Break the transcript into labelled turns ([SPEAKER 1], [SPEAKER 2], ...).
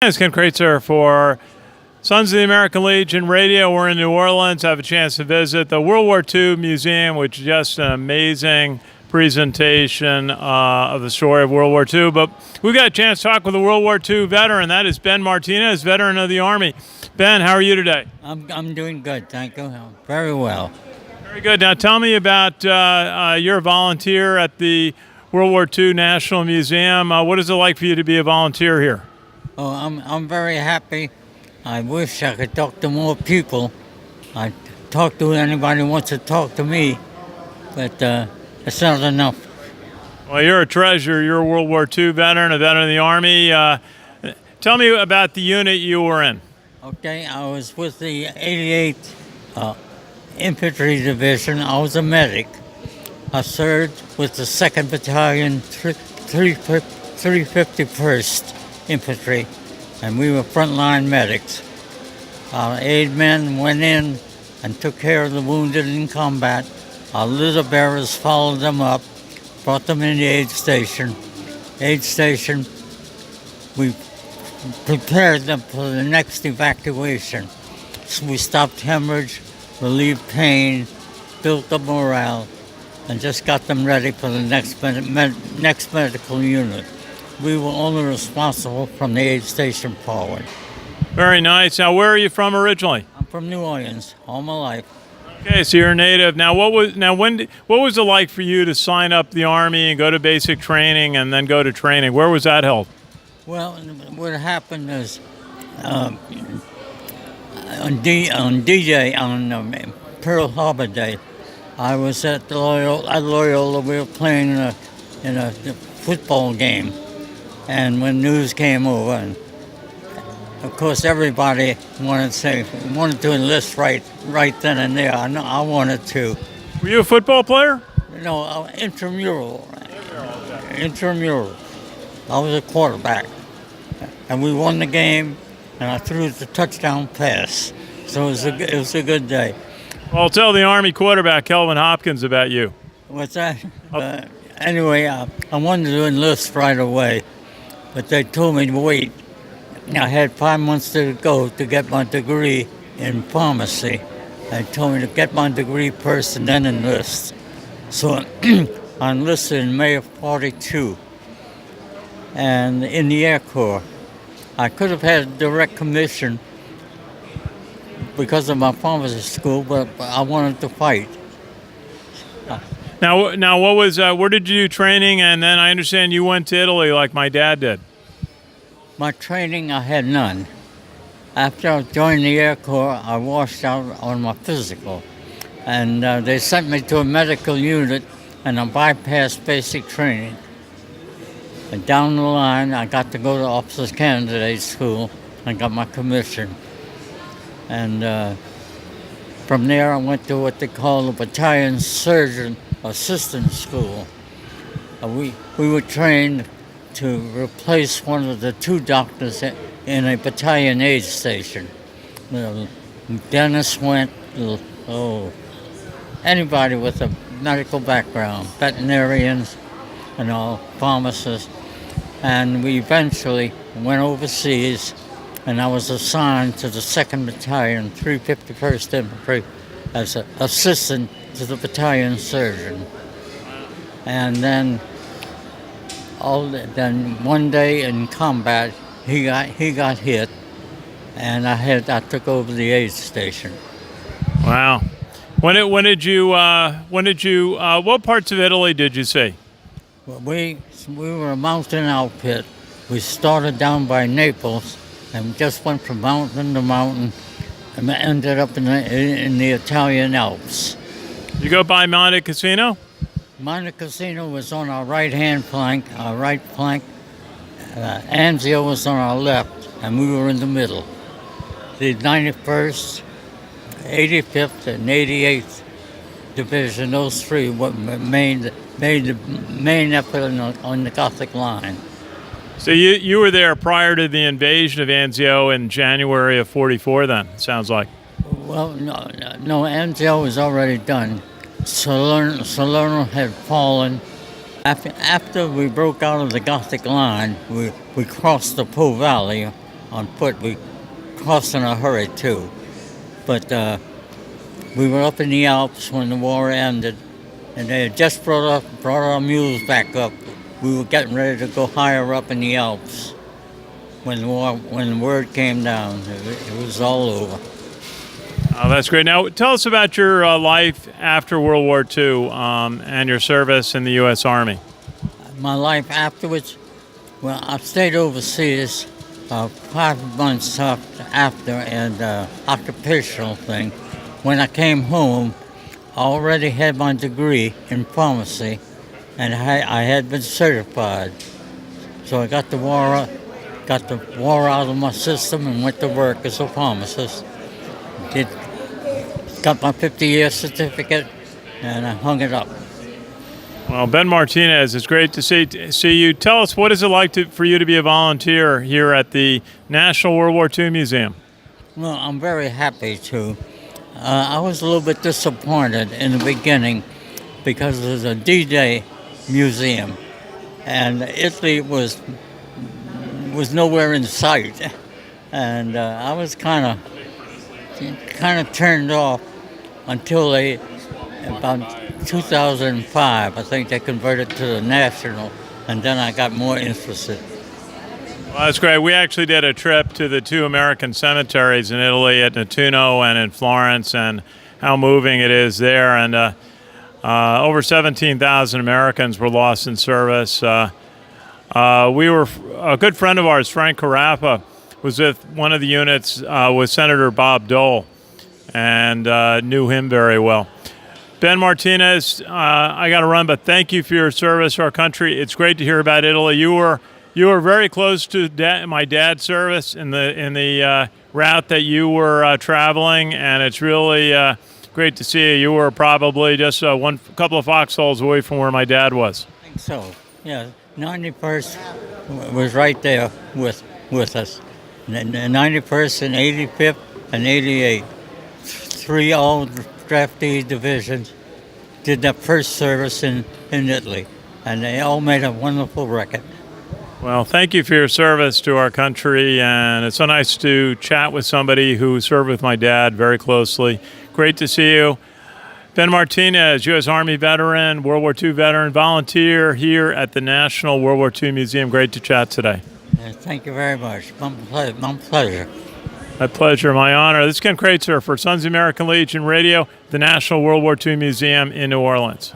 [SPEAKER 1] It's Ken Kraetzer for Sons of the American Legion Radio. We're in New Orleans. I have a chance to visit the World War II Museum, which is just an amazing presentation of the story of World War II. But we got a chance to talk with a World War II veteran. That is Ben Martinez, veteran of the Army. Ben, how are you today?
[SPEAKER 2] I'm doing good, thank you. Very well.
[SPEAKER 1] Very good. Now tell me about you're a volunteer at the World War II National Museum. What is it like for you to be a volunteer here?
[SPEAKER 2] Oh, I'm very happy. I wish I could talk to more people. I talk to anybody who wants to talk to me, but it's not enough.
[SPEAKER 1] Well, you're a treasure. You're a World War II veteran, a veteran of the Army. Tell me about the unit you were in.
[SPEAKER 2] Okay, I was with the 88th Infantry Division. I was a medic. I served with the 2nd Battalion, 351st Infantry, and we were frontline medics. Our aid men went in and took care of the wounded in combat. Our litter bearers followed them up, brought them in the aid station. Aid station, we prepared them for the next evacuation. So we stopped hemorrhage, relieved pain, built up morale, and just got them ready for the next medical unit. We were only responsible from the aid station forward.
[SPEAKER 1] Very nice. Now, where are you from originally?
[SPEAKER 2] I'm from New Orleans, all my life.
[SPEAKER 1] Okay, so you're a native. Now, what was it like for you to sign up the Army and go to basic training and then go to training? Where was that held?
[SPEAKER 2] Well, what happened is on D-Day, on Pearl Harbor Day, I was at Loyola. We were playing in a football game. And when news came over, and of course everybody wanted to enlist right then and there. I wanted to.
[SPEAKER 1] Were you a football player?
[SPEAKER 2] No, intramural. Intramural. I was a quarterback, and we won the game, and I threw the touchdown pass. So it was a good day.
[SPEAKER 1] Well, tell the Army quarterback Kelvin Hopkins about you.
[SPEAKER 2] What's that? Anyway, I wanted to enlist right away. But they told me to wait. I had 5 months to go to get my degree in pharmacy. They told me to get my degree first and then enlist. So I enlisted in May of '42 and in the Air Corps. I could have had a direct commission because of my pharmacy school, but I wanted to fight.
[SPEAKER 1] Now, what was? Where did you do training? And then I understand you went to Italy, like my dad did.
[SPEAKER 2] My training, I had none. After I joined the Air Corps, I washed out on my physical, and they sent me to a medical unit, and I bypassed basic training. And down the line, I got to go to Officers Candidate School and got my commission. And from there, I went to what they call the Battalion Surgeon Assistant School. We were trained to replace one of the two doctors in a battalion aid station. Dennis went, anybody with a medical background, veterinarians and all, pharmacists. And we eventually went overseas, and I was assigned to the 2nd Battalion, 351st Infantry, as an assistant to the battalion surgeon. And then one day in combat, he got hit, and I took over the aid station.
[SPEAKER 1] Wow. What parts of Italy did you see?
[SPEAKER 2] Well, we were a mountain outfit. We started down by Naples and just went from mountain to mountain and ended up in the Italian Alps.
[SPEAKER 1] Did you go by Monte Cassino?
[SPEAKER 2] Monte Cassino was on our right flank. Anzio was on our left, and we were in the middle. The 91st, 85th, and 88th Division, those three made the main effort on the Gothic line.
[SPEAKER 1] So you were there prior to the invasion of Anzio in January of '44 then, it sounds like.
[SPEAKER 2] Well, no, Anzio was already done. Salerno had fallen. After we broke out of the Gothic line, we crossed the Po Valley on foot. We crossed in a hurry too, but we were up in the Alps when the war ended, and they had just brought our mules back up. We were getting ready to go higher up in the Alps when the word came down. It was all over.
[SPEAKER 1] Oh, that's great. Now, tell us about your life after World War II and your service in the U.S. Army.
[SPEAKER 2] My life afterwards, well, I stayed overseas 5 months after an occupational thing. When I came home, I already had my degree in pharmacy, and I had been certified. So I got the war out of my system and went to work as a pharmacist. Got my 50-year certificate, and I hung it up.
[SPEAKER 1] Well, Ben Martinez, it's great to see you. Tell us, what is it like for you to be a volunteer here at the National World War II Museum?
[SPEAKER 2] Well, I'm very happy to. I was a little bit disappointed in the beginning because it was a D-Day museum, and Italy was nowhere in sight, and I was kind of turned off until about 2005, I think they converted to the National, and then I got more interested.
[SPEAKER 1] Well, that's great. We actually did a trip to the 2 American cemeteries in Italy, at Nettuno and in Florence, and how moving it is there. And over 17,000 Americans were lost in service. We were a good friend of ours, Frank Carappa, was with one of the units with Senator Bob Dole, and knew him very well. Ben Martinez, I got to run, but thank you for your service to our country. It's great to hear about Italy. You were very close to my dad's service in the route that you were traveling, and it's really great to see you. You were probably just a couple of foxholes away from where my dad was.
[SPEAKER 2] I think so. Yeah, 91st was right there with us. 91st and 85th and 88th. 3 all draftee divisions did their first service in Italy, and they all made a wonderful record.
[SPEAKER 1] Well, thank you for your service to our country, and it's so nice to chat with somebody who served with my dad very closely. Great to see you. Ben Martinez, U.S. Army veteran, World War II veteran, volunteer here at the National World War II Museum. Great to chat today.
[SPEAKER 2] Thank you very much. My pleasure.
[SPEAKER 1] My pleasure, my honor. This is Ken Kraetzer for Sons of the American Legion Radio, the National World War II Museum in New Orleans.